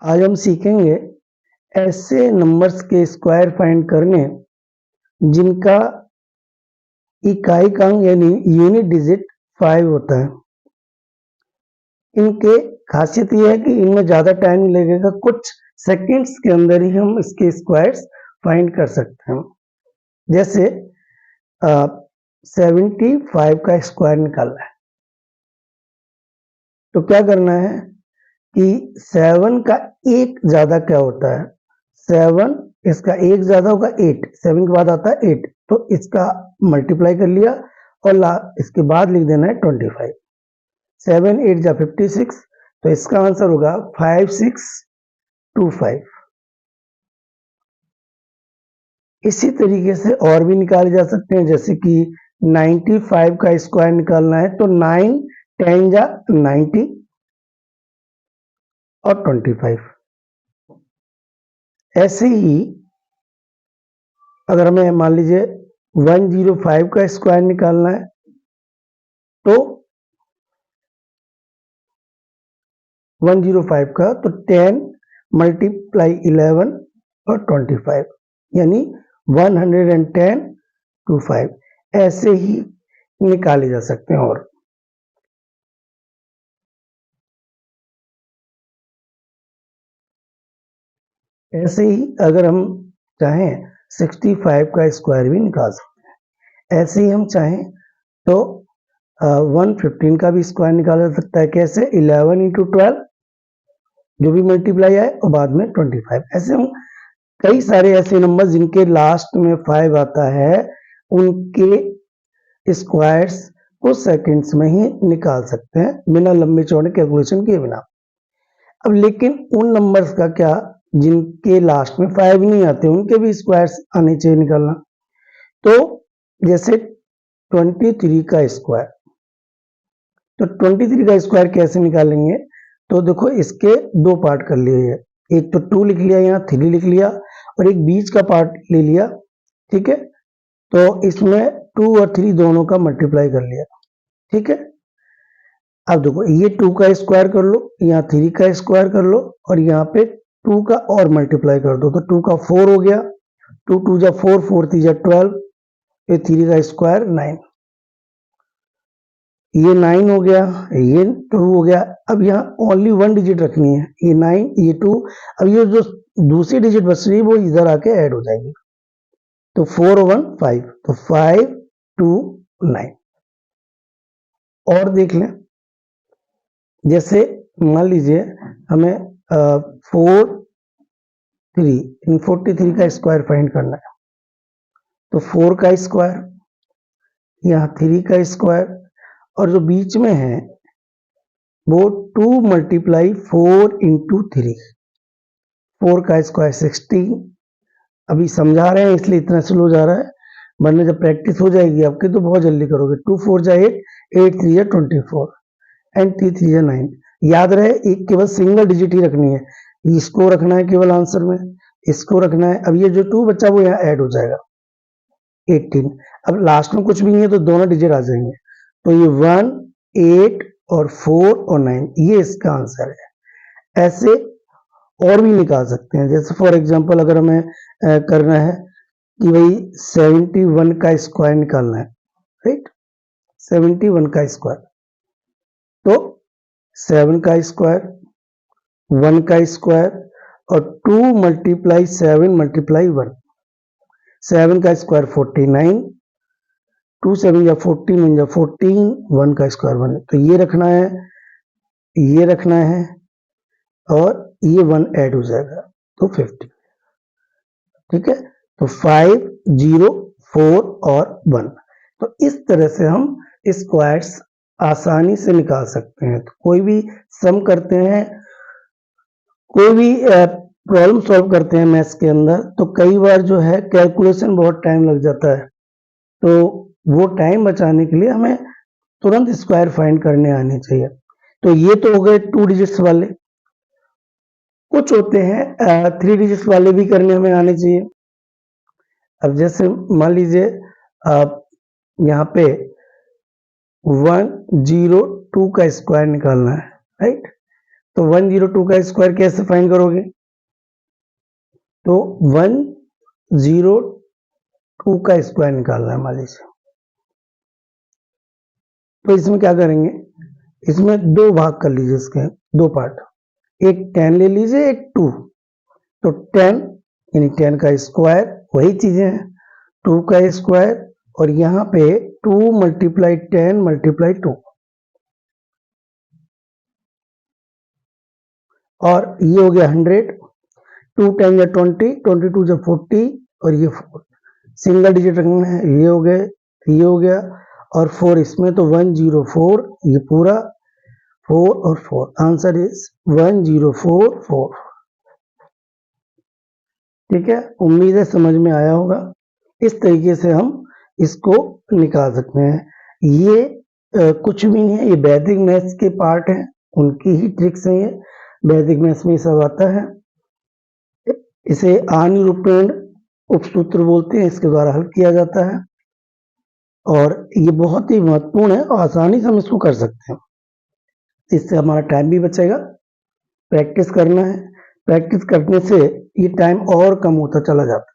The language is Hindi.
आज हम सीखेंगे ऐसे नंबर्स के स्क्वायर फाइंड करने जिनका इकाई अंक यानी यूनिट डिजिट 5 होता है। इनके खासियत यह है कि इनमें ज़्यादा टाइम नहीं लगेगा, कुछ सेकंड्स के अंदर ही हम इसके स्क्वायर्स फाइंड कर सकते हैं। जैसे 75 का स्क्वायर निकालना है तो क्या करना है कि 7 का एक ज़्यादा क्या होता है, 7 इसका एक ज़्यादा होगा 8, 7 के बाद आता है 8, तो इसका मल्टीप्लाई कर लिया और इसके बाद लिख देना है 25। 7 8 जा 56, तो इसका आंसर होगा 5625। इसी तरीके से और भी निकाले जा सकते हैं, जैसे कि 95 का स्क्वायर निकालना है तो 9 10 जा 90 और 25। ऐसे ही अगर हमें मान लीजिए 105 का स्क्वायर निकालना है तो 105 का तो 10 मल्टीप्लाई 11 और 25 यानी 110 टू 5। ऐसे ही निकाले जा सकते हैं। और ऐसे ही अगर हम चाहें 65 का स्क्वायर भी निकाल सकते हैं। ऐसे ही हम चाहें तो 115 का भी स्क्वायर निकाला जा सकता है। कैसे? 11 इंटू 12 जो भी मल्टीप्लाई आए और बाद में 25। ऐसे हम कई सारे ऐसे नंबर जिनके लास्ट में 5 आता है उनके स्क्वायर्स को सेकंड्स में ही निकाल सकते हैं बिना लंबे चौड़े कैलकुलेशन किए बिना। अब लेकिन उन नंबर्स का क्या जिनके लास्ट में 5 नहीं आते, उनके भी स्क्वायर्स आने चाहिए निकालना। तो जैसे 23 का स्क्वायर, तो 23 का स्क्वायर कैसे निकालेंगे? तो देखो इसके दो पार्ट कर लिए, एक तो 2 लिख लिया, यहाँ 3 लिख लिया और एक बीच का पार्ट ले लिया। ठीक है, तो इसमें 2 और 3 दोनों का मल्टीप्लाई कर लिया। ठीक है, अब देखो ये 2 का स्क्वायर कर लो, यहाँ 3 का स्क्वायर कर लो और यहाँ पे 2 का और मल्टीप्लाई कर दो, तो 2 का 4 हो गया, 2 2 जा 4, 4 3 जा 12, ये 3 का स्क्वायर 9, ये 9 हो गया, ये 2 हो गया। अब यहाँ ओनली 1 डिजिट रखनी है, ये 9 ये 2। अब ये जो दूसरी डिजिट बच रही है वो इधर आके ऐड हो जाएगी, तो 4 1 5, तो 5 2 9। और देख लें, जैसे मान लीजिए हमें 43 का स्क्वायर फाइंड करना है, तो 4 का स्क्वायर, यहाँ 3 का स्क्वायर और जो बीच में है वो 2 मल्टीप्लाई 4 इंटू 3, 4 का स्क्वायर 16। अभी समझा रहे हैं इसलिए इतना स्लो जा रहा है, वरना जब प्रैक्टिस हो जाएगी आपकी तो बहुत जल्दी करोगे। 2 4 जा 8, 8 3 जा 24 एंड 3 3 जा 9। याद रहे एक केवल सिंगल डिजिट ही रखनी है, इसको रखना है केवल आंसर में, इसको रखना है। अब ये जो 2 बच्चा वो यहाँ ऐड हो जाएगा 18। अब लास्ट में कुछ भी नहीं है तो दोनों डिजिट आ जाएंगे, तो ये 1 8 और 4 और 9, ये इसका आंसर है। ऐसे और भी निकाल सकते हैं, जैसे फॉर एग्जांपल अगर हमें करना है कि भाई 71 का स्क्वायर निकालना है, राइट, 71 का स्क्वायर, तो 7 का स्क्वायर, 1 का स्क्वायर और 2 मल्टीप्लाई 7 मल्टीप्लाई 1, 7 का स्क्वायर 49, 2 7 या 14 1 या 14, 1 का स्क्वायर 1, तो ये रखना है, ये रखना है और ये 1 ऐड हो जाएगा तो 50। ठीक है, तो 5 0 4 और 1। तो इस तरह से हम स्क्वायर्स आसानी से निकाल सकते हैं। तो कोई भी सम करते हैं, कोई भी प्रॉब्लम सॉल्व करते हैं मैथ्स के अंदर, तो कई बार जो है कैलकुलेशन बहुत टाइम लग जाता है, तो वो टाइम बचाने के लिए हमें तुरंत स्क्वायर फाइंड करने आने चाहिए। तो ये तो हो गए 2 डिजिट्स वाले। कुछ होते हैं 3 डिजिट्स वाले भी करने हमें आने चाहिए। अब जैसे मान लीजिए आप यहाँ पे 102 का स्क्वायर निकालना है, राइट, तो 102 का स्क्वायर कैसे फाइंड करोगे? तो 102 का स्क्वायर निकालना है मान लीजिए। तो इसमें क्या करेंगे, इसमें दो भाग कर लीजिए, इसके दो पार्ट, एक 10 ले लीजिए, एक 2। तो 10 यानी 10 का स्क्वायर वही चीजें हैं, 2 का स्क्वायर, और यहाँ पे 2 मल्टीप्लाई 10 मल्टीप्लाई 2, और ये हो गया 100, 2 10 या 20, 22 या 40, और ये 4 सिंगल डिजिट रखना है, ये हो गया, और 4 इसमें, तो 104, ये पूरा 4 और 4, आंसर इज 1044। ठीक है, उम्मीद है समझ में आया होगा। इस तरीके से हम इसको निकाल सकते हैं। ये कुछ भी नहीं है, ये वैदिक मैथ्स के पार्ट हैं, उनकी ही ट्रिक्स हैं, ये वैदिक मैथ्स में सब आता है। इसे अनिरूपेण उपसूत्र बोलते हैं, इसके द्वारा हल किया जाता है, और ये बहुत ही महत्वपूर्ण है और आसानी से हम इसको कर सकते हैं। इससे हमारा टाइम भी बचेगा, प्रैक्टिस करना है, प्रैक्टिस करने से ये टाइम और कम होता चला जाता है।